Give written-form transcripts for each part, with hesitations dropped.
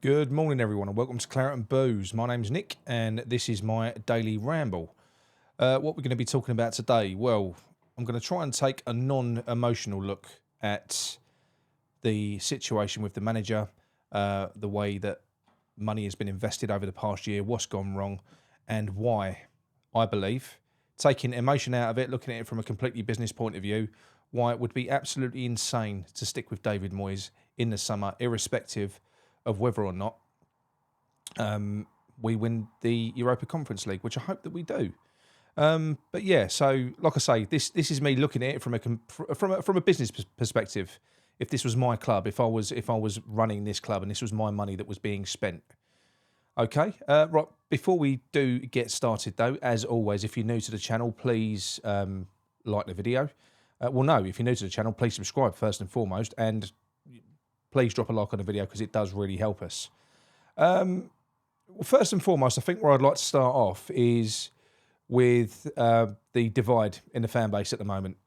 Good morning, everyone, and welcome to Claret and Booze. My name's Nick, and this is my daily ramble. What we're going to be talking about today? Well, I'm going to try and take a non-emotional look at the situation with the manager, the way that money has been invested over the past year, what's gone wrong, and why I believe, taking emotion out of it, looking at it from a completely business point of view, why it would be absolutely insane to stick with David Moyes in the summer, irrespective of whether or not we win the Europa Conference League, which I hope that we do. But yeah, so like I say, this is me looking at it from a business perspective. If this was my club, if I was running this club and this was my money that was being spent. Okay, right. Before we do get started, though, as always, if you're new to the channel, please like the video. Well, no, if you're new to the channel, please subscribe first and foremost, and please drop a like on the video because it does really help us. Well, first and foremost, I think where I'd like to start off is with the divide in the fan base at the moment,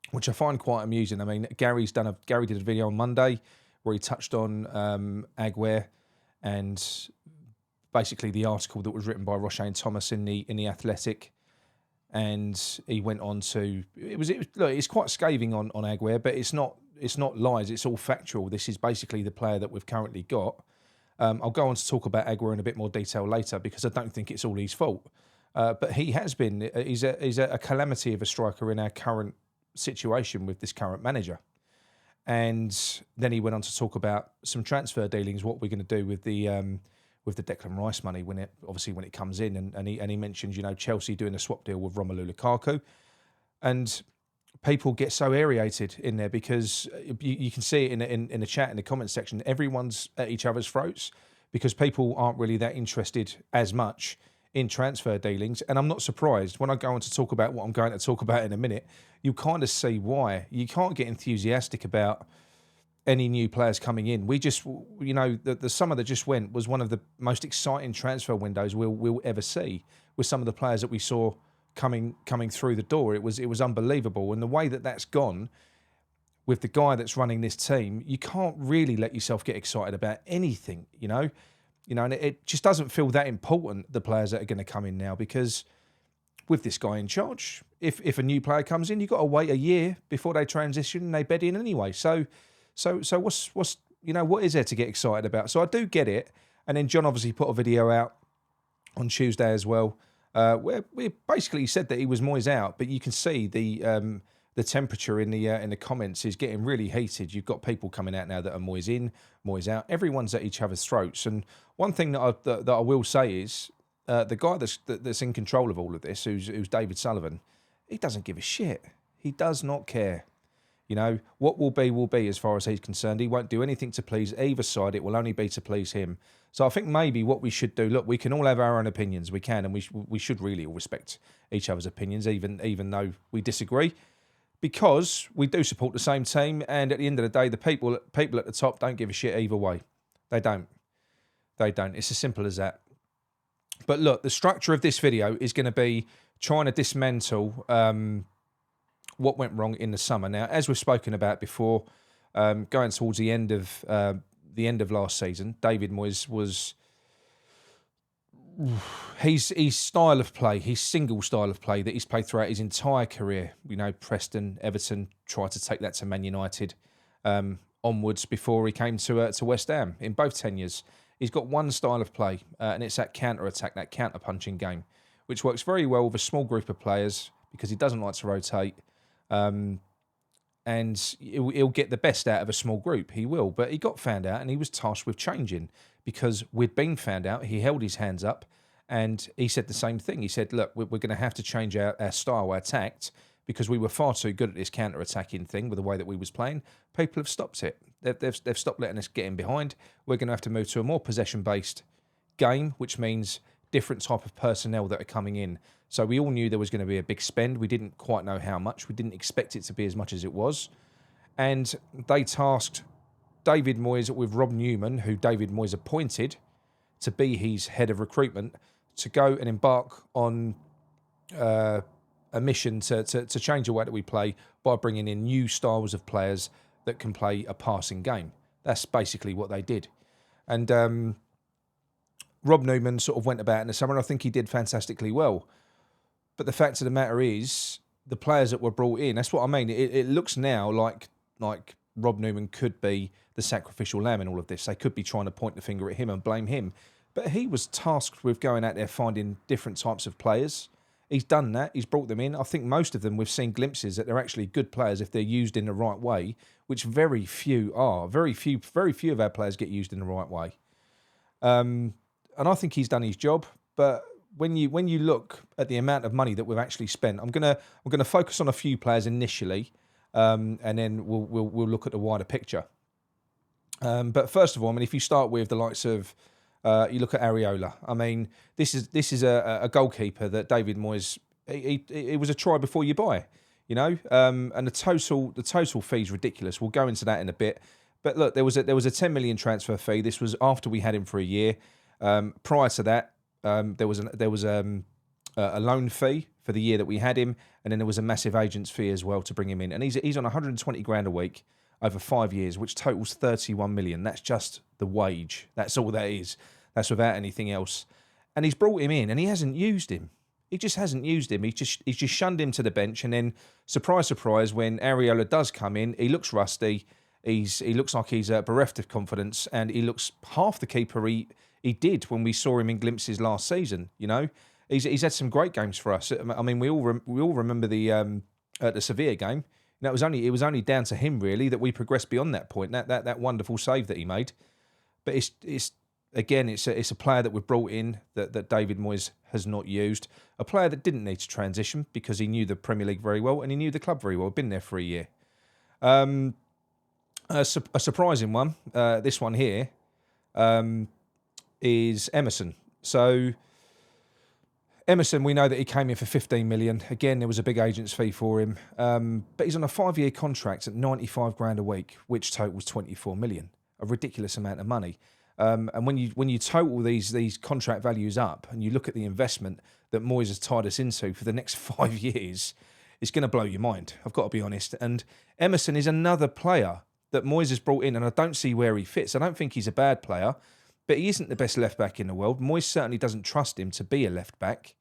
which I find quite amusing. I mean, Gary did a video on Monday where he touched on Aguirre and basically the article that was written by Roshane Thomas in the Athletic, and he went on to look, it's quite scathing on Aguirre, but it's not lies. It's all factual. This is basically the player that we've currently got. I'll go on to talk about Aguirre in a bit more detail later because I don't think it's all his fault. But he has been. He's a calamity of a striker in our current situation with this current manager. And then he went on to talk about some transfer dealings, what we're going to do with the Declan Rice money when it comes in, and he mentioned, Chelsea doing a swap deal with Romelu Lukaku, and people get so aerated in there because you can see it in the chat, in the comment section, everyone's at each other's throats because people aren't really that interested as much in transfer dealings. And I'm not surprised. When I go on to talk about what I'm going to talk about in a minute, you kind of see why. You can't get enthusiastic about any new players coming in. We just, the summer that just went was one of the most exciting transfer windows we'll ever see, with some of the players that we saw coming through the door. It was unbelievable. And the way that that's gone with the guy that's running this team, you can't really let yourself get excited about anything, and it just doesn't feel that important, the players that are going to come in now, because with this guy in charge, if a new player comes in, you've got to wait a year before they transition and they bed in anyway. So what's what is there to get excited about? So I do get it. And then John obviously put a video out on Tuesday as well, where we basically said that he was Moyes out, but you can see the temperature in the comments is getting really heated. You've got people coming out now that are Moyes in, Moyes out. Everyone's at each other's throats. And one thing that I will say is the guy that's in control of all of this, who's David Sullivan, he doesn't give a shit. He does not care. What will be as far as he's concerned. He won't do anything to please either side. It will only be to please him. So I think maybe what we should do, look, we can all have our own opinions. We can, and we should really all respect each other's opinions, even though we disagree, because we do support the same team. And at the end of the day, the people at the top don't give a shit either way. They don't. It's as simple as that. But look, the structure of this video is going to be trying to dismantle what went wrong in the summer. Now, as we've spoken about before, going towards the end of last season, David Moyes was his style of play, his single style of play that he's played throughout his entire career. Preston, Everton, tried to take that to Man United onwards before he came to West Ham in both tenures. He's got one style of play, and it's that counter-attack, that counter-punching game, which works very well with a small group of players because he doesn't like to rotate. And he'll get the best out of a small group. He will. But he got found out and he was tasked with changing because we'd been found out. He held his hands up and he said the same thing. He said, look, we're going to have to change our style, our tact, because we were far too good at this counter-attacking thing with the way that we was playing. People have stopped it. They've stopped letting us get in behind. We're going to have to move to a more possession-based game, which means different type of personnel that are coming in. So we all knew there was going to be a big spend. We didn't quite know how much. We didn't expect it to be as much as it was. And they tasked David Moyes with Rob Newman, who David Moyes appointed to be his head of recruitment, to go and embark on a mission to change the way that we play by bringing in new styles of players that can play a passing game. That's basically what they did. And Rob Newman sort of went about in the summer, and I think he did fantastically well. But the fact of the matter is, the players that were brought in, that's what I mean. It looks now like Rob Newman could be the sacrificial lamb in all of this. They could be trying to point the finger at him and blame him. But he was tasked with going out there finding different types of players. He's done that. He's brought them in. I think most of them, we've seen glimpses that they're actually good players if they're used in the right way, which very few are. Very few of our players get used in the right way. And I think he's done his job. But when you look at the amount of money that we've actually spent, I'm gonna focus on a few players initially, and then we'll look at the wider picture. But first of all, I mean, if you start with the likes of you look at Areola. I mean, this is a goalkeeper that David Moyes. It was a try before you buy, you know. And the total fee is ridiculous. We'll go into that in a bit. But look, there was a 10 million transfer fee. This was after we had him for a year. Prior to that, there was a loan fee for the year that we had him, and then there was a massive agent's fee as well to bring him in. And he's on 120 grand a week over 5 years, which totals 31 million. That's just the wage. That's all that is. That's without anything else. And he's brought him in, and he hasn't used him. He just hasn't used him. He's just shunned him to the bench, and then surprise, surprise, when Areola does come in, he looks rusty. He looks like he's bereft of confidence, and he looks half the keeper he did when we saw him in glimpses last season. You know, he's had some great games for us. I mean, we all remember the Sevilla game. And it was only down to him really that we progressed beyond that point. That wonderful save that he made. But it's a player that we've brought in that David Moyes has not used. A player that didn't need to transition because he knew the Premier League very well and he knew the club very well. Been there for a year. A surprising one. This one here is Emerson. So Emerson, we know that he came in for 15 million. Again, there was a big agent's fee for him. But he's on a 5-year contract at 95 grand a week, which totals 24 million. A ridiculous amount of money. And when you total these contract values up and you look at the investment that Moyes has tied us into for the next 5 years, it's going to blow your mind. I've got to be honest. And Emerson is another player that Moyes has brought in, and I don't see where he fits. I don't think he's a bad player, but he isn't the best left back in the world. Moyes certainly doesn't trust him to be a left back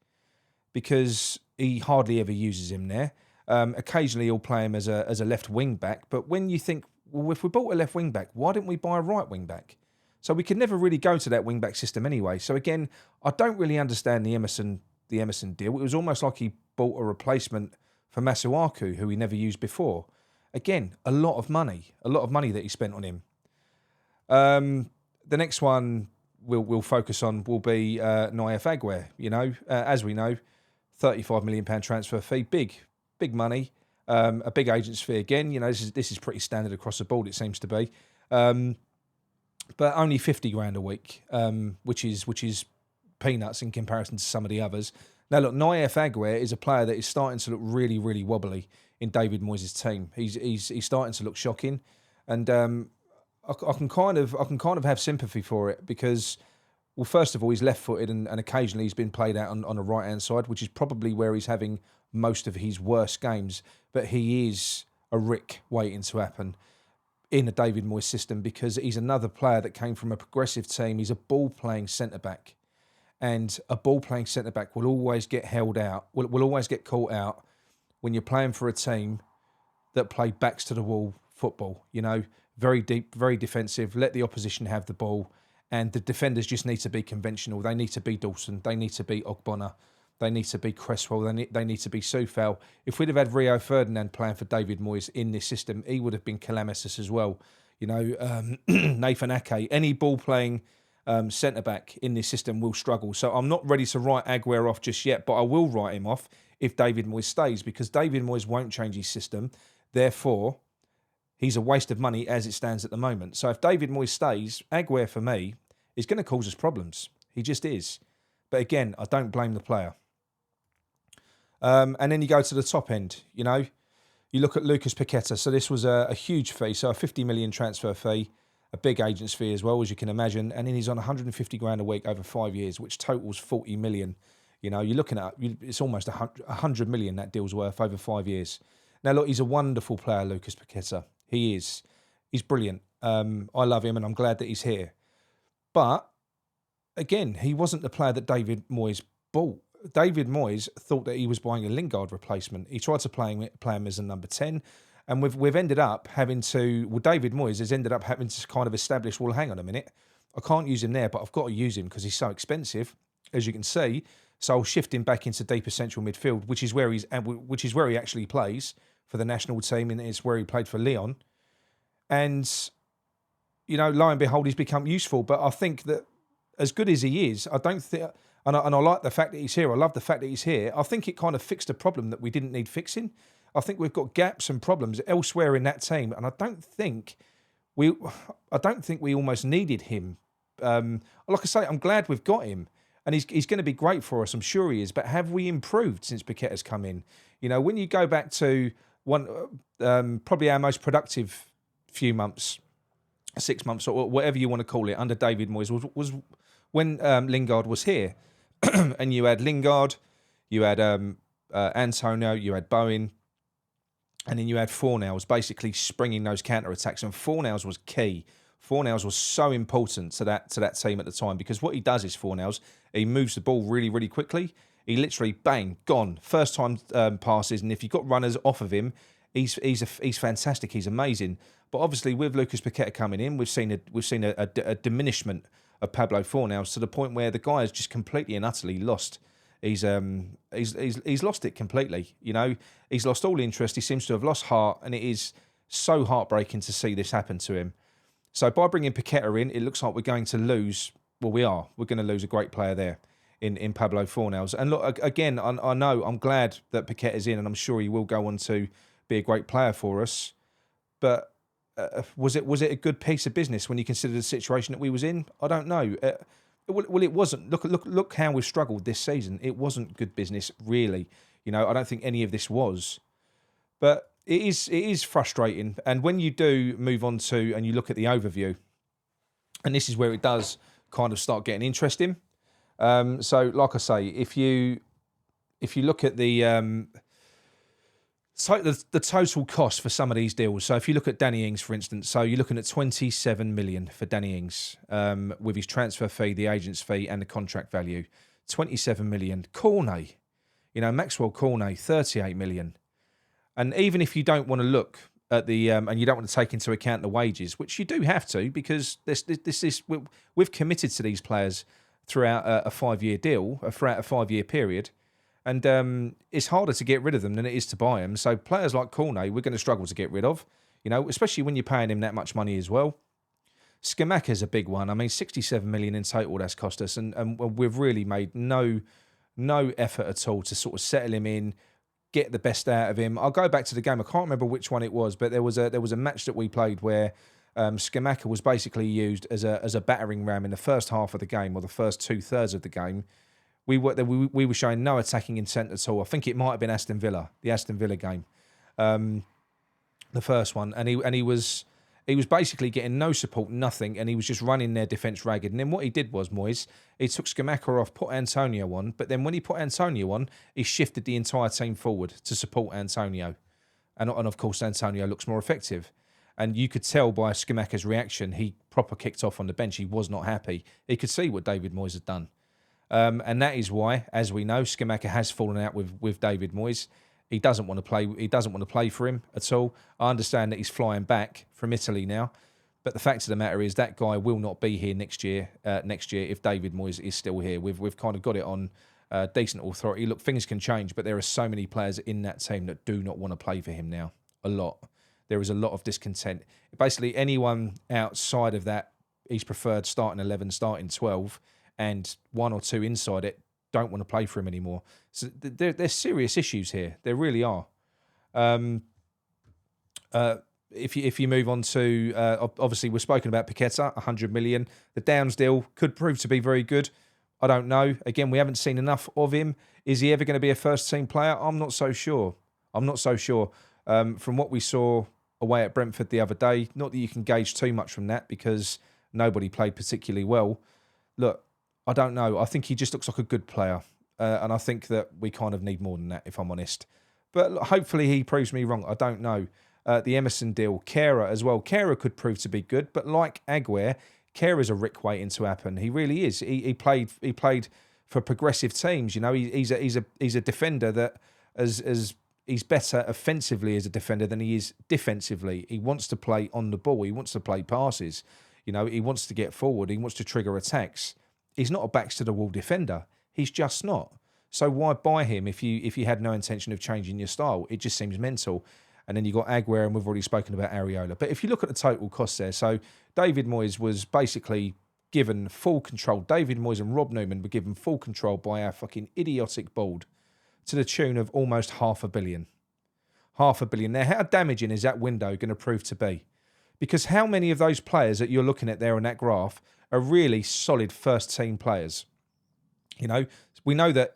because he hardly ever uses him there. Occasionally he'll play him as a left wing back, but when you think, well, if we bought a left wing back, why didn't we buy a right wing back? So we could never really go to that wing back system anyway. So again, I don't really understand the Emerson deal. It was almost like he bought a replacement for Masuaku, who he never used before. Again, a lot of money that he spent on him. The next one we'll focus on will be Naif Aguirre. You know, as we know, £35 million transfer fee, big money, a big agent's fee again. You know, this is pretty standard across the board. It seems to be. But only 50 grand a week, which is peanuts in comparison to some of the others. Now, look, Naif Aguirre is a player that is starting to look really, really wobbly in David Moyes' team. He's starting to look shocking, and I can kind of have sympathy for it because, well, first of all, he's left-footed and occasionally he's been played out on the right-hand side, which is probably where he's having most of his worst games. But he is a rick waiting to happen in a David Moyes system because he's another player that came from a progressive team. He's a ball-playing centre-back. And a ball-playing centre-back will always get held out, will always get caught out when you're playing for a team that play backs-to-the-wall football. You know, very deep, very defensive, let the opposition have the ball. And the defenders just need to be conventional. They need to be Dawson. They need to be Ogbonna. They need to be Cresswell. They need to be Soufal. If we'd have had Rio Ferdinand playing for David Moyes in this system, he would have been calamitous as well. You know, Nathan Ake, any ball-playing centre-back in this system will struggle. So I'm not ready to write Aguirre off just yet, but I will write him off if David Moyes stays because David Moyes won't change his system. Therefore, he's a waste of money as it stands at the moment. So if David Moyes stays, Aguirre for me is going to cause us problems. He just is. But again, I don't blame the player. And then you go to the top end, you know. You look at Lucas Paqueta. So this was a huge fee. So a 50 million transfer fee, a big agent's fee as well, as you can imagine. And then he's on 150 grand a week over 5 years, which totals 40 million. You know, you're looking at, it's almost 100 million that deal's worth over 5 years. Now, look, he's a wonderful player, Lucas Paqueta. He is. He's brilliant. I love him and I'm glad that he's here. But again, he wasn't the player that David Moyes bought. David Moyes thought that he was buying a Lingard replacement. He tried to play him as a number 10, and we've ended up having to. Well, David Moyes has ended up having to kind of establish. Well, hang on a minute, I can't use him there, but I've got to use him because he's so expensive, as you can see. So I'll shift him back into deeper central midfield, which is where he actually plays for the national team, and it's where he played for Lyon. And lo and behold, he's become useful. But I think that as good as he is, I don't think. And I like the fact that he's here. I love the fact that he's here. I think it kind of fixed a problem that we didn't need fixing. I think we've got gaps and problems elsewhere in that team, and I don't think we almost needed him. Like I say, I'm glad we've got him, and he's going to be great for us. I'm sure he is. But have we improved since Paqueta's come in? When you go back to probably our most productive few months, 6 months or whatever you want to call it, under David Moyes was when Lingard was here. And you had Lingard, you had Antonio, you had Bowen, and then you had Fornals basically springing those counter-attacks. And Fornals was key. Fornals was so important to that team at the time, because what he does is Fornals, he moves the ball really, really quickly. He literally, bang, gone. First time passes, and if you've got runners off of him, he's fantastic. He's amazing. But obviously, with Lucas Paqueta coming in, we've seen a diminishment of Pablo Fornals to the point where the guy is just completely and utterly lost. He's lost it completely. He's lost all interest. He seems to have lost heart, and it is so heartbreaking to see this happen to him. So by bringing Paqueta in, it looks like we're going to lose. Well, we are. We're going to lose a great player there in Pablo Fornals. And look, again, I know I'm glad that Paqueta's in, and I'm sure he will go on to be a great player for us. But was it a good piece of business when you consider the situation that we was in? I don't know. Well, it wasn't. Look how we've struggled this season. It wasn't good business, really. I don't think any of this was. But it is frustrating. And when you do move on to and you look at the overview, and this is where it does kind of start getting interesting. So, like I say, if you look at the total cost for some of these deals. So if you look at Danny Ings, for instance, so you're looking at 27 million for Danny Ings, with his transfer fee, the agent's fee, and the contract value. 27 million. Cornet, Maxwell Cornet, 38 million. And even if you don't want to look at the and you don't want to take into account the wages, which you do have to, because we've committed to these players throughout a 5-year deal, throughout a 5-year period. And it's harder to get rid of them than it is to buy them. So players like Cornet, we're going to struggle to get rid of, especially when you're paying him that much money as well. Scamacca's a big one. I mean, 67 million in total that's cost us, and we've really made no effort at all to sort of settle him in, get the best out of him. I'll go back to the game. I can't remember which one it was, but there was a match that we played where Scamacca was basically used as a battering ram in the first half of the game, or the first 2/3 of the game. We were showing no attacking intent at all. I think it might have been the Aston Villa game, the first one, and he was basically getting no support, nothing, and he was just running their defence ragged. And then what he did was, Moyes, he took Scamacca off, put Antonio on, but then when he put Antonio on, he shifted the entire team forward to support Antonio, and of course Antonio looks more effective. And you could tell by Scamacca's reaction, he proper kicked off on the bench. He was not happy. He could see what David Moyes had done. And that is why, as we know, Scamacca has fallen out with David Moyes. He doesn't want to play. He doesn't want to play for him at all. I understand that he's flying back from Italy now, but the fact of the matter is that guy will not be here next year. If David Moyes is still here, we've kind of got it on decent authority. Look, things can change, but there are so many players in that team that do not want to play for him now. A lot. There is a lot of discontent. Basically, anyone outside of that, he's preferred starting 11, starting 12. And one or two inside it don't want to play for him anymore. So there's serious issues here. There really are. If you move on to, obviously we've spoken about Paqueta, 100 million. The Downs deal could prove to be very good. I don't know. Again, we haven't seen enough of him. Is he ever going to be a first-team player? I'm not so sure. From what we saw away at Brentford the other day, not that you can gauge too much from that because nobody played particularly well. Look, I don't know. I think he just looks like a good player. And I think that we kind of need more than that, if I'm honest. But hopefully he proves me wrong. I don't know. The Emerson deal, Kehrer as well. Kehrer could prove to be good. But like Aguerd, Carer's a Rick waiting to happen. He really is. He played for progressive teams. You know, he's a defender that as he's better offensively as a defender than he is defensively. He wants to play on the ball. He wants to play passes. You know, he wants to get forward. He wants to trigger attacks. He's not a backs to the wall defender. He's just not. So why buy him if you had no intention of changing your style? It just seems mental. And then you got Aguero, and we've already spoken about Areola. But if you look at the total cost there, so David Moyes was basically given full control. David Moyes and Rob Newman were given full control by our fucking idiotic board to the tune of almost £500 million. £500 million. Now, how damaging is that window going to prove to be? Because how many of those players that you're looking at there on that graph are really solid first team players? You know, we know that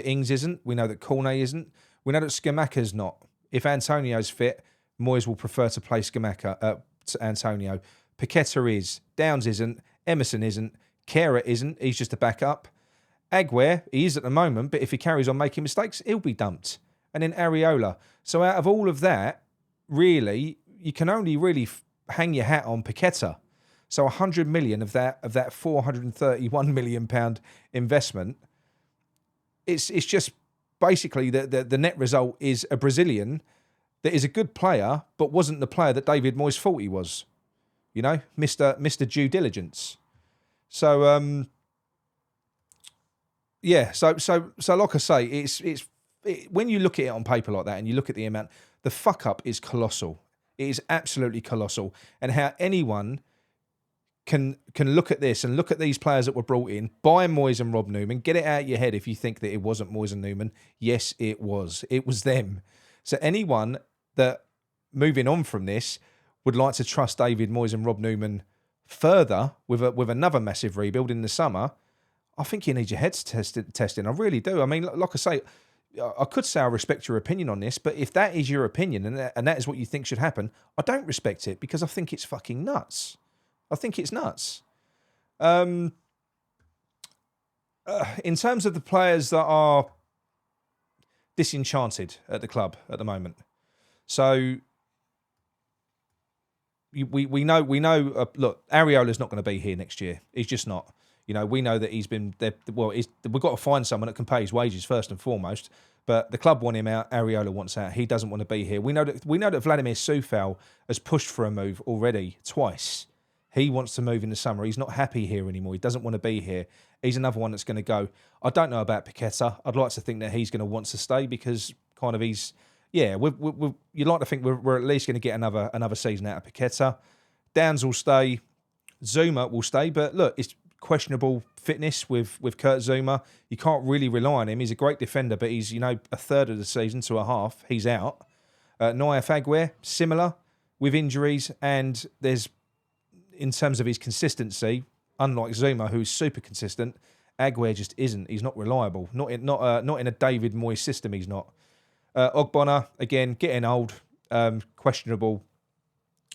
Ings isn't. We know that Cornet isn't. We know that Scamacca's not. If Antonio's fit, Moyes will prefer to play Scamacca to Antonio. Paqueta is. Downs isn't. Emerson isn't. Kehrer isn't. He's just a backup. Aguero, he is at the moment, but if he carries on making mistakes, he'll be dumped. And then Areola. So out of all of that, really, you can only really hang your hat on Paqueta. So 100 million of that £431 million investment, it's just basically the net result is a Brazilian that is a good player, but wasn't the player that David Moyes thought he was. You know, Mr. Due Diligence. So yeah, so like I say, it's when you look at it on paper like that and you look at the amount, the fuck up is colossal. It is absolutely colossal. And how anyone can look at this and look at these players that were brought in, buy Moyes and Rob Newman, get it out of your head if you think that it wasn't Moyes and Newman. Yes, it was. It was them. So anyone that, moving on from this, would like to trust David Moyes and Rob Newman further with another massive rebuild in the summer, I think you need your heads testing. I really do. I mean, like I say, I could say I respect your opinion on this, but if that is your opinion and that is what you think should happen, I don't respect it because I think it's fucking nuts. I think it's nuts. In terms of the players that are disenchanted at the club at the moment, so we know. Look, Areola's not going to be here next year. He's just not. You know, we know that he's been there. Well, we've got to find someone that can pay his wages first and foremost. But the club want him out. Areola wants out. He doesn't want to be here. We know that Vladimir Soufal has pushed for a move already twice. He wants to move in the summer. He's not happy here anymore. He doesn't want to be here. He's another one that's going to go. I don't know about Paqueta. I'd like to think that he's going to want to stay because kind of he's, yeah, you'd like to think we're at least going to get another season out of Paqueta. Downs will stay. Zuma will stay. But look, it's questionable fitness with Kurt Zuma. You can't really rely on him. He's a great defender, but he's, a third of the season to a half. He's out. Naif Aguero, similar with injuries, and there's, in terms of his consistency, unlike Zuma, who's super consistent, Aguero just isn't. He's not reliable. Not in a David Moyes system. He's not. Ogbonna, again, getting old, questionable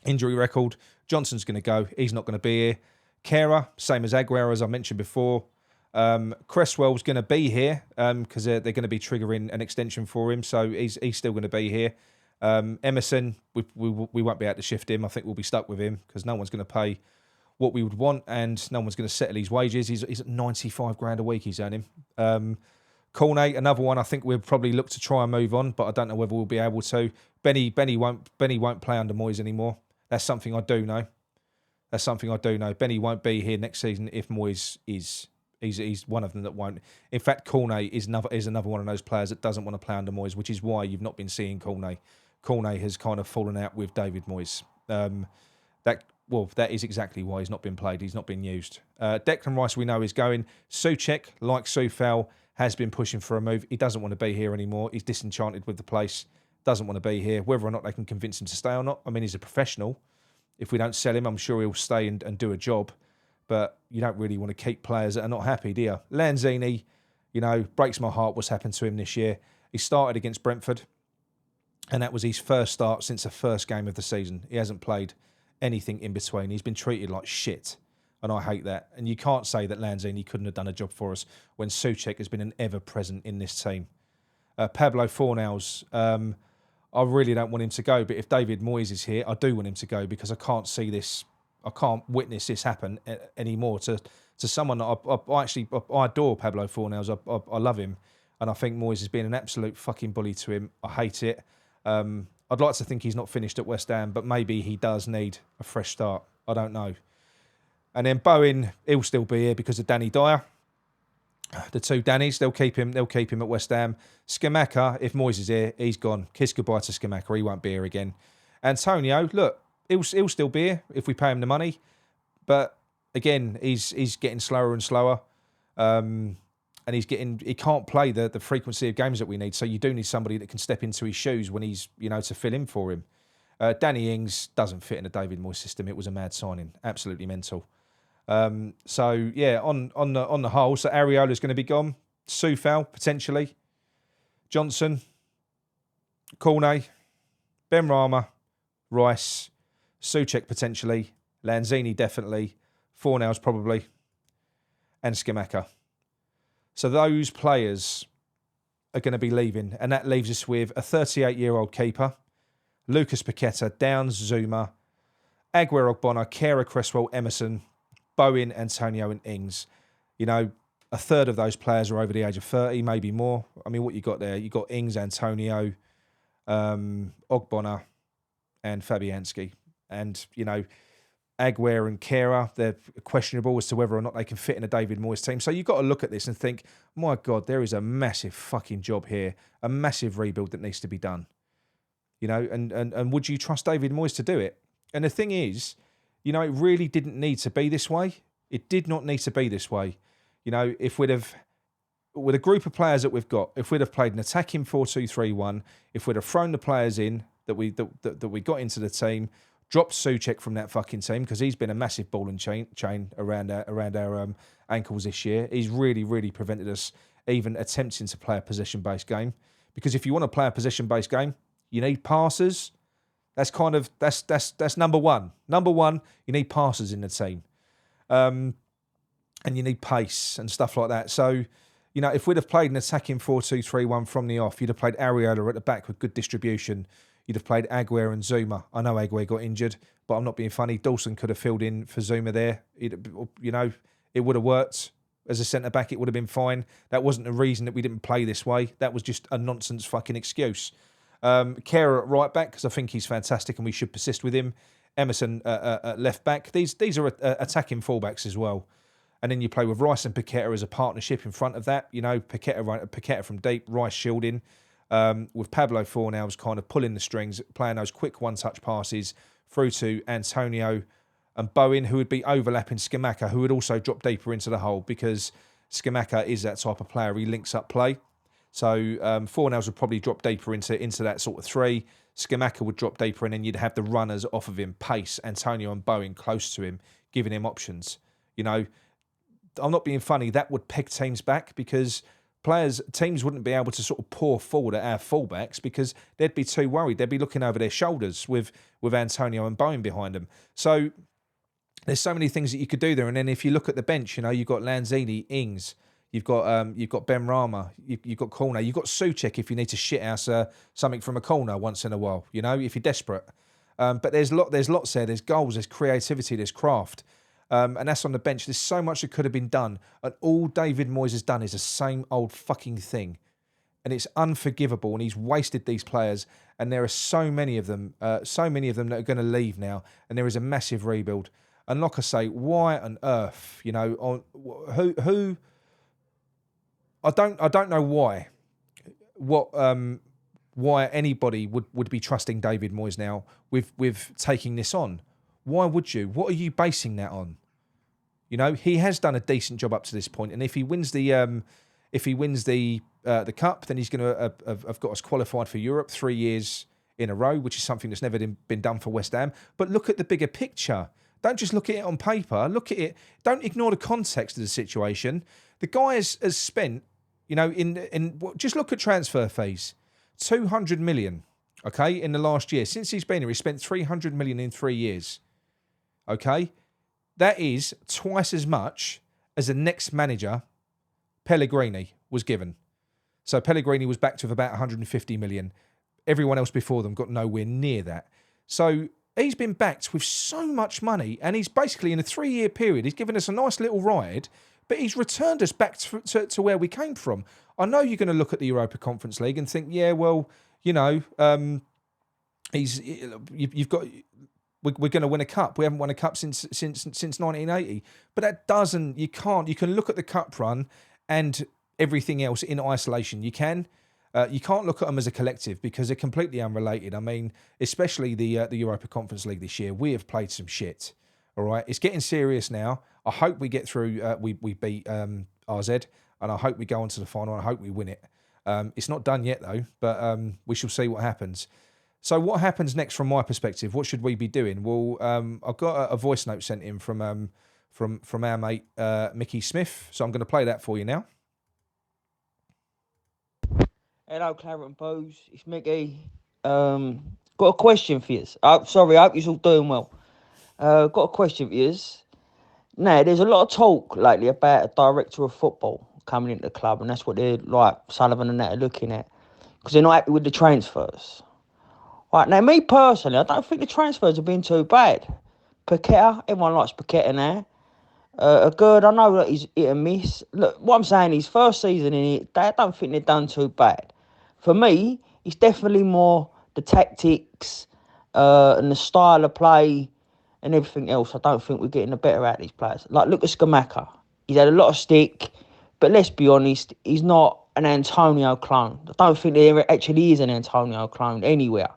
injury record. Johnson's going to go. He's not going to be here. Kehrer, same as Aguero, as I mentioned before. Cresswell's going to be here because they're going to be triggering an extension for him, so he's still going to be here. Emerson, we won't be able to shift him. I think we'll be stuck with him because no one's going to pay what we would want and no one's going to settle his wages. He's at 95 grand a week he's earning. Cornet, another one I think we'll probably look to try and move on, but I don't know whether we'll be able to. Benny won't play under Moyes anymore. That's something I do know. Benny won't be here next season if Moyes is. He's one of them that won't. In fact, Cornet is another one of those players that doesn't want to play under Moyes, which is why you've not been seeing Cornet. Cornet has kind of fallen out with David Moyes. That is exactly why he's not been played. He's not been used. Declan Rice, we know, is going. Souček, like Soufal, has been pushing for a move. He doesn't want to be here anymore. He's disenchanted with the place. Doesn't want to be here. Whether or not they can convince him to stay or not, I mean, he's a professional. If we don't sell him, I'm sure he'll stay and do a job. But you don't really want to keep players that are not happy, do you? Lanzini, breaks my heart what's happened to him this year. He started against Brentford, and that was his first start since the first game of the season. He hasn't played anything in between. He's been treated like shit, and I hate that. And you can't say that Lanzini couldn't have done a job for us when Souček has been an ever-present in this team. Pablo Fornals, I really don't want him to go, but if David Moyes is here, I do want him to go because I can't see this witness this happen anymore to someone that I adore Pablo Fornals. I love him, and I think Moyes has been an absolute fucking bully to him. I hate it. I'd like to think he's not finished at West Ham, but maybe he does need a fresh start. I don't know. And then Bowen, he'll still be here because of Danny Dyer. The two Dannys, they'll keep him at West Ham. Scamacca, if Moyes is here, he's gone. Kiss goodbye to Scamacca. He won't be here again. Antonio, look, he'll still be here if we pay him the money. But again, he's getting slower and slower. And he can't play the frequency of games that we need. So you do need somebody that can step into his shoes when he's, to fill in for him. Danny Ings doesn't fit in the David Moyes system. It was a mad signing. Absolutely mental. So yeah, on the whole, so Areola's going to be gone. Soufal potentially, Johnson, Cornet, Benrahma, Rice, Souček potentially, Lanzini definitely, Fornals probably, and Scamacca. So those players are going to be leaving, and that leaves us with a 38-year-old keeper, Lucas Paqueta, Downs, Zuma, Aguero, Ogbonna, Kera, Cresswell, Emerson, Bowen, Antonio and Ings. A third of those players are over the age of 30, maybe more. I mean, what you got there? You got Ings, Antonio, Ogbonna and Fabianski. And, Aguero and Kera, they're questionable as to whether or not they can fit in a David Moyes team. So you've got to look at this and think, my God, there is a massive fucking job here, a massive rebuild that needs to be done. And would you trust David Moyes to do it? And the thing is, it really didn't need to be this way. It did not need to be this way. If with a group of players that we've got, if we'd have played an attacking 4-2-3-1, if we'd have thrown the players in that we got into the team, dropped Souček from that fucking team because he's been a massive ball and chain around our ankles this year. He's really, really prevented us even attempting to play a possession-based game. Because if you want to play a possession-based game, you need passers. That's number one. Number one, you need passers in the team. And you need pace and stuff like that. So, if we'd have played an attacking 4-2-3-1 from the off, you'd have played Areola at the back with good distribution. You'd have played Aguero and Zuma. I know Aguero got injured, but I'm not being funny. Dawson could have filled in for Zuma there. It would have worked. As a centre-back, it would have been fine. That wasn't the reason that we didn't play this way. That was just a nonsense fucking excuse. Kera at right back, because I think he's fantastic and we should persist with him. Emerson at left back. These are attacking fullbacks as well. And then you play with Rice and Paqueta as a partnership in front of that. Paqueta from deep, Rice shielding. With Pablo Fornals kind of pulling the strings, playing those quick one-touch passes through to Antonio and Bowen, who would be overlapping Scamacca, who would also drop deeper into the hole because Scamacca is that type of player. He links up play. So Fornals would probably drop deeper into that sort of three. Scamacca would drop deeper, and then you'd have the runners off of him, pace, Antonio and Bowen close to him, giving him options. I'm not being funny. That would peg teams back because teams wouldn't be able to sort of pour forward at our fullbacks because they'd be too worried. They'd be looking over their shoulders with Antonio and Bowen behind them. So there's so many things that you could do there. And then if you look at the bench, you've got Lanzini, Ings, you've got Benrahma, you've got Cornet, you've got Souček if you need to shit house something from a corner once in a while, if you're desperate. But there's lots there. There's goals, there's creativity, there's craft. And that's on the bench. There's so much that could have been done. And all David Moyes has done is the same old fucking thing. And it's unforgivable. And he's wasted these players. And there are so many of them that are going to leave now. And there is a massive rebuild. And like I say, why on earth, who I don't know why. Why anybody would be trusting David Moyes now with taking this on. Why would you? What are you basing that on? He has done a decent job up to this point, and if he wins the cup, then he's going to have got us qualified for Europe 3 years in a row, which is something that's never been done for West Ham. But look at the bigger picture. Don't just look at it on paper. Look at it. Don't ignore the context of the situation. The guy has spent, just look at transfer fees, 200 million. Okay, in the last year since he's been here, he spent 300 million in 3 years. Okay, that is twice as much as the next manager, Pellegrini, was given. So Pellegrini was backed with about 150 million. Everyone else before them got nowhere near that. So he's been backed with so much money, and he's basically in a 3-year period, he's given us a nice little ride, but he's returned us back to where we came from. I know you're going to look at the Europa Conference League and think, yeah, well, you know, you've got. We're going to win a cup. We haven't won a cup since 1980. But that doesn't. You can't. You can look at the cup run and everything else in isolation. You can. You can't look at them as a collective because they're completely unrelated. I mean, especially the Europa Conference League this year. We have played some shit. All right, it's getting serious now. I hope we get through. We beat RZ, and I hope we go on to the final. And I hope we win it. It's not done yet though, but we shall see what happens. So what happens next from my perspective? What should we be doing? Well, I've got a voice note sent in from our mate Mickey Smith. So I'm going to play that for you now. Hello, Claret and Booze. It's Mickey. Got a question for you. Sorry, I hope you're all doing well. Got a question for you. Now, there's a lot of talk lately about a director of football coming into the club, and that's what they're like, Sullivan and that are looking at, because they're not happy with the transfers. Right, now, me personally, I don't think the transfers have been too bad. Paqueta, everyone likes Paqueta now. Good, I know that he's hit and miss. Look, what I'm saying is, first season in it, I don't think they've done too bad. For me, it's definitely more the tactics and the style of play and everything else. I don't think we're getting the better out of these players. Like, look at Scamacca. He's had a lot of stick, but let's be honest, he's not an Antonio clone. I don't think there actually is an Antonio clone anywhere.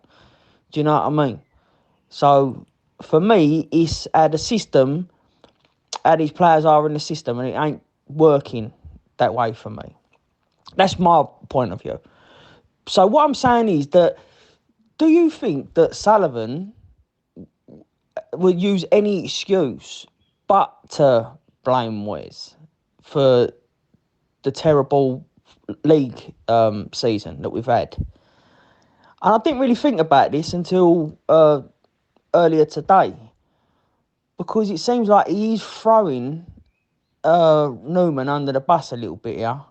Do you know what I mean? So, for me, it's the system, how these players are in the system, and it ain't working that way for me. That's my point of view. So, what I'm saying is that, do you think that Sullivan would use any excuse but to blame Moyes for the terrible league season that we've had? And I didn't really think about this until earlier today, because it seems like he's throwing Newman under the bus a little bit here.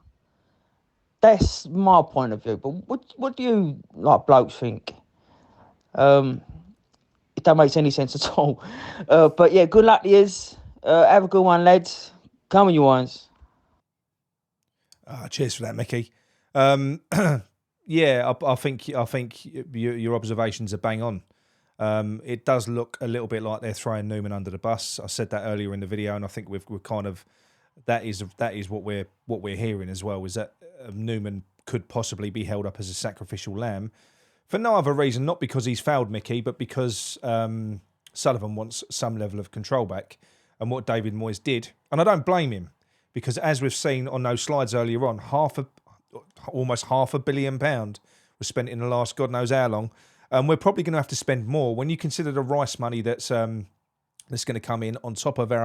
That's my point of view. But what do you blokes think? If that makes any sense at all. But yeah, good luck to you. Have a good one, lads. Come on, you ones. Cheers for that, Mickey. Yeah, I think your observations are bang on. It does look a little bit like they're throwing Newman under the bus. I said that earlier in the video, and I think we're kind of that is what we're hearing as well. Is that Newman could possibly be held up as a sacrificial lamb for no other reason, not because he's fouled Mickey, but because Sullivan wants some level of control back, and what David Moyes did, and I don't blame him, because as we've seen on those slides earlier on, almost £500 million was spent in the last God knows how long. We're probably going to have to spend more when you consider the Rice money that's going to come in on top of our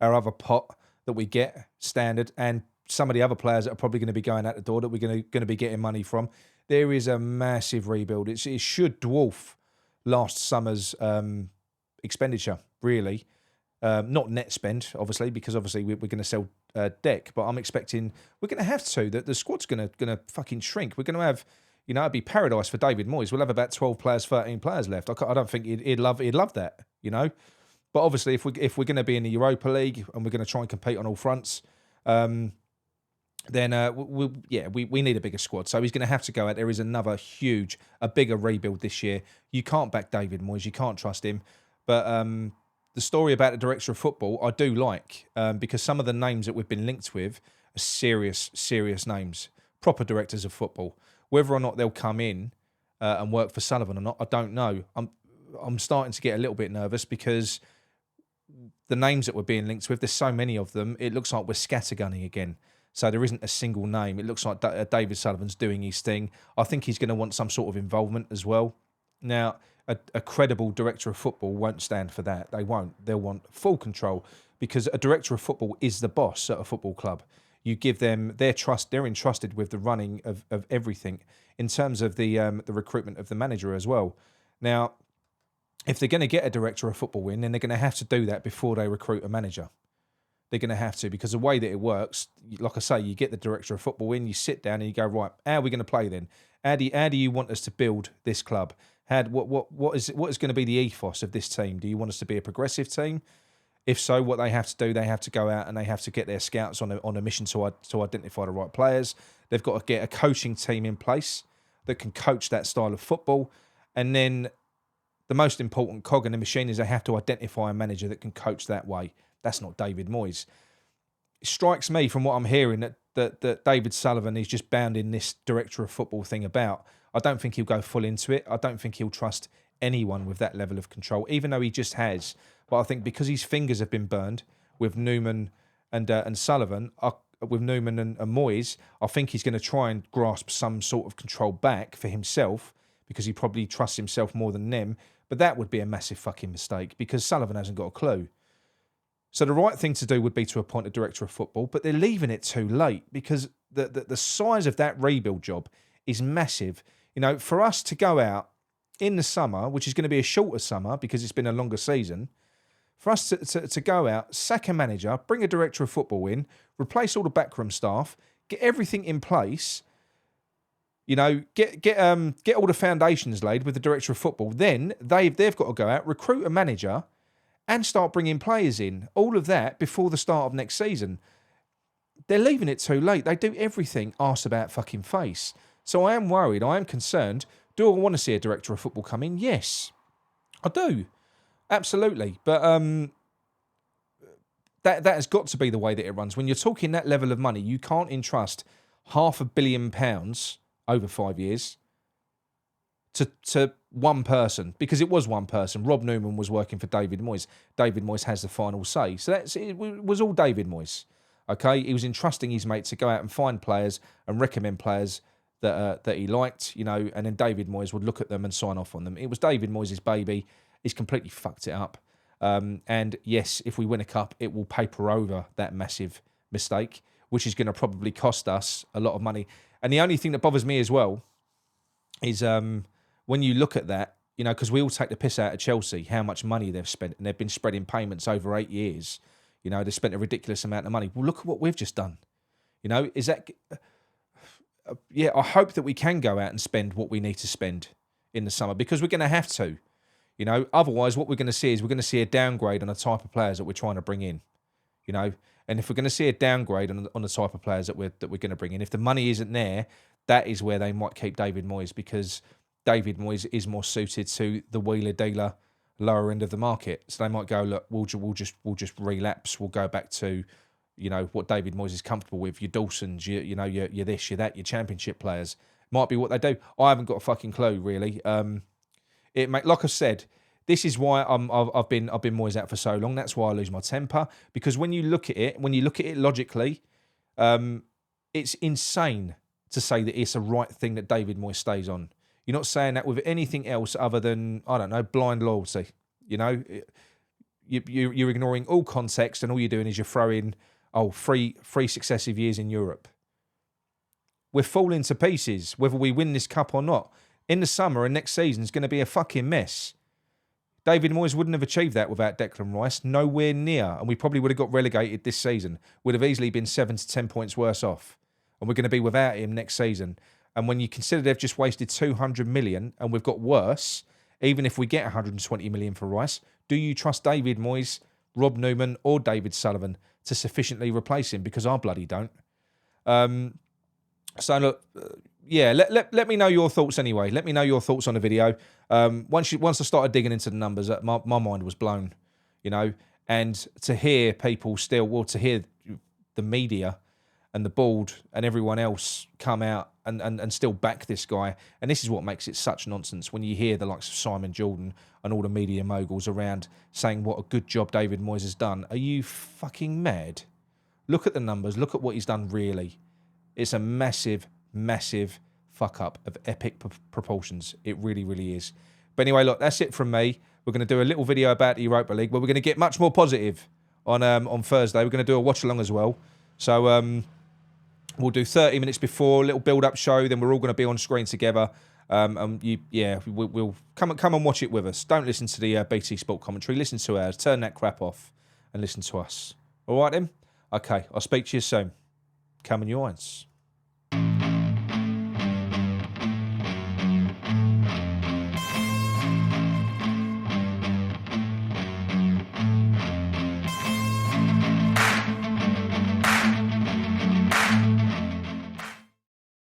other pot that we get standard, and some of the other players that are probably going to be going out the door that we're going to be getting money from. There is a massive rebuild. It should dwarf last summer's expenditure, really. Not net spend, obviously, because obviously we're going to sell deck, but I'm expecting we're going to have to. That the squad's going to fucking shrink. We're going to have, it'd be paradise for David Moyes. We'll have about 12 players, 13 players left. I don't think he'd love that, But obviously, if we're going to be in the Europa League and we're going to try and compete on all fronts, then we need a bigger squad. So he's going to have to go out. There is another a bigger rebuild this year. You can't back David Moyes. You can't trust him. But the story about the director of football, I do like, because some of the names that we've been linked with are serious names, proper directors of football. Whether or not they'll come in and work for Sullivan or not, I don't know. I'm starting to get a little bit nervous because the names that we're being linked with, there's so many of them, it looks like we're scattergunning again. So there isn't a single name. It looks like David Sullivan's doing his thing. I think he's going to want some sort of involvement as well. Now, a credible director of football won't stand for that. They won't. They'll want full control, because a director of football is the boss at a football club. You give them their trust. They're entrusted with the running of everything in terms of the recruitment of the manager as well. Now, if they're going to get a director of football in, then they're going to have to do that before they recruit a manager. They're going to have to, because the way that it works, like I say, you get the director of football in, you sit down and you go, right, how are we going to play then? How do you want us to build this club? What is going to be the ethos of this team? Do you want us to be a progressive team? If so, what they have to do, they have to go out and they have to get their scouts on a mission to identify the right players. They've got to get a coaching team in place that can coach that style of football. And then the most important cog in the machine is they have to identify a manager that can coach that way. That's not David Moyes. It strikes me from what I'm hearing that David Sullivan is just bounding this director of football thing about. I don't think he'll go full into it. I don't think he'll trust anyone with that level of control, even though he just has. But I think because his fingers have been burned with Newman and Sullivan, with Newman and Moyes, I think he's going to try and grasp some sort of control back for himself because he probably trusts himself more than them. But that would be a massive fucking mistake because Sullivan hasn't got a clue. So the right thing to do would be to appoint a director of football, but they're leaving it too late because the size of that rebuild job is massive. You know, for us to go out in the summer, which is going to be a shorter summer because it's been a longer season, for us to go out, sack a manager, bring a director of football in, replace all the backroom staff, get everything in place, you know, get all the foundations laid with the director of football. Then they've got to go out, recruit a manager, and start bringing players in. All of that before the start of next season. They're leaving it too late. They do everything arse about fucking face. So I am worried. I am concerned. Do I want to see a director of football come in? Yes, I do. Absolutely. But that has got to be the way that it runs. When you're talking that level of money, you can't entrust £500 million over 5 years to one person, because it was one person. Rob Newman was working for David Moyes. David Moyes has the final say. So it was all David Moyes. Okay, he was entrusting his mate to go out and find players and recommend players that he liked, you know, and then David Moyes would look at them and sign off on them. It was David Moyes' baby. He's completely fucked it up. And yes, if we win a cup, it will paper over that massive mistake, which is going to probably cost us a lot of money. And the only thing that bothers me as well is when you look at that, you know, because we all take the piss out of Chelsea, how much money they've spent, and they've been spreading payments over 8 years. You know, they've spent a ridiculous amount of money. Well, look at what we've just done. You know, is that... yeah, I hope that we can go out and spend what we need to spend in the summer, because we're going to have to. You know, otherwise what we're going to see is we're going to see a downgrade on the type of players that we're trying to bring in. You know, and if we're going to see a downgrade on the type of players that we're going to bring in, if the money isn't there, that is where they might keep David Moyes, because David Moyes is more suited to the wheeler dealer lower end of the market. So they might go, look, we'll just relapse. We'll go back to, you know, what David Moyes is comfortable with. Your Dawsons, your this, your that, your championship players. Might be what they do. I haven't got a fucking clue, really. Like I said, this is why I've been Moyes out for so long. That's why I lose my temper, because when you look at it logically, it's insane to say that it's a right thing that David Moyes stays on. You're not saying that with anything else other than, I don't know, blind loyalty. You know, you're ignoring all context, and all you're doing is you're throwing three successive years in Europe. We're falling to pieces, whether we win this cup or not. In the summer and next season is going to be a fucking mess. David Moyes wouldn't have achieved that without Declan Rice, nowhere near. And we probably would have got relegated this season. Would have easily been 7 to 10 points worse off. And we're going to be without him next season. And when you consider they've just wasted 200 million and we've got worse, even if we get 120 million for Rice, do you trust David Moyes, Rob Newman or David Sullivan to sufficiently replace him? Because I bloody don't. So look, yeah, let me know your thoughts anyway. Let me know your thoughts on the video. Once I started digging into the numbers, my mind was blown, you know. And to hear people to hear the media and the board and everyone else come out and still back this guy. And this is what makes it such nonsense, when you hear the likes of Simon Jordan and all the media moguls around saying what a good job David Moyes has done. Are you fucking mad? Look at the numbers. Look at what he's done, really. It's a massive, massive fuck up of epic proportions. It really, really is. But anyway, look, that's it from me. We're going to do a little video about the Europa League, where we're going to get much more positive on Thursday. We're going to do a watch along as well. So we'll do 30 minutes before, a little build-up show. Then we're all going to be on screen together. We'll come and watch it with us. Don't listen to the BT Sport commentary. Listen to ours. Turn that crap off and listen to us. All right, then? Okay, I'll speak to you soon. Come on, your irons.